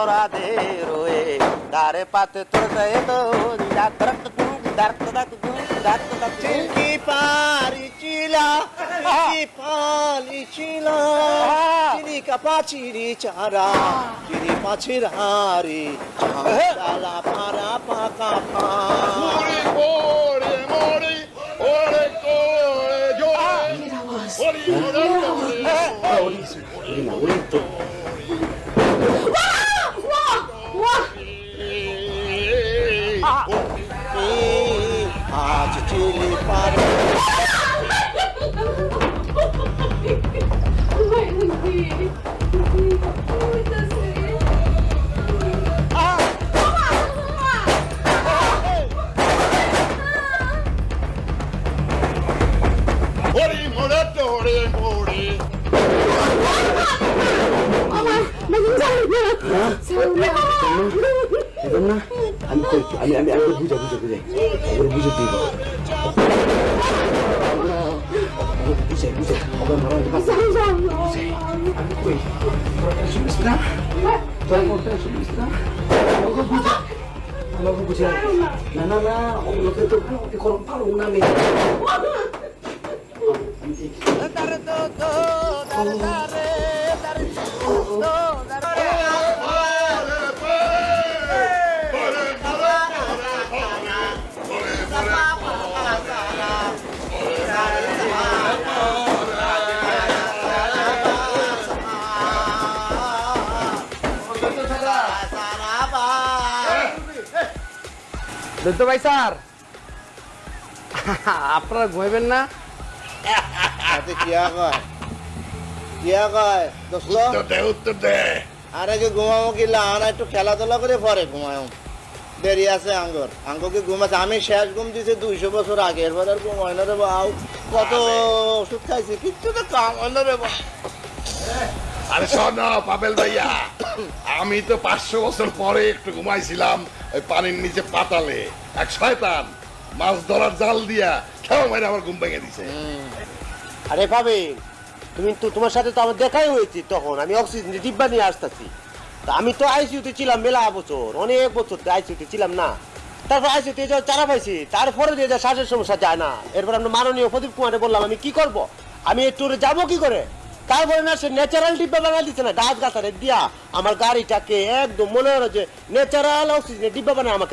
তোরা দে রোয়ে দারে পাতে তোর দে তো চিনকি পারিচিলা চিনকি পালিচিলা চিনি কাপাচিরি চারা চিনি পাছির হারি চালা পারা পাকা পা Ore, more, ore, core, ore, আজ চিনি পারে দত্ত ভাই স্যার আপনারা ঘুমাইবেন না? কিয়া কয় দোস্ত উত্তর দে আরে কি ঘুমাবো কি লাহানা একটু খেলাধুলা করে পরে ঘুমাও দেরি আছে আঙ্গকে ঘুমাচ্ছে আমি শেষ ঘুম দিছি 200 বছর আগে এরপর আর ঘুমাই না রে বাউ কত ওষুধ খাইছি কিচ্ছু তো কাম হলো রে বাউ আরে শোন পাবেল ভাইয়া আমি তো 500 বছর পরে একটু ঘুমাইছিলাম ওই পানির নিচে পাতালে এক শয়তান মাছ ধরার জাল দিয়া খেলা মাইরে আমার ঘুম ভেঙে দিছে আরে পাবে তুমি তো তোমার সাথে তো আমার দেখাই হয়েছে তখন আমি অক্সিজেন ডিব্বা নিয়ে আসতেছি তা আমি তো আইসিইউতে ছিলাম মেলা বছর অনেক বছর আইসিইউতে ছিলাম না তারপর আইসিইউতে যাওয়া চারা পাইছি তারপরে দিয়ে যা শ্বাসের সমস্যা যায় না এরপর আমরা মাননীয় প্রদীপ কুমারে বললাম আমি কি করব আমি এই ট্যুরে যাবো কি করে তারপরে না সে ন্যাচারাল ডিব্বা বানাই দিচ্ছে না গাছ গাছারে দিয়া আমার গাড়িটাকে একদম মনে হলো যে ন্যাচারাল অক্সিজেনের ডিব্বা বানায় আমাকে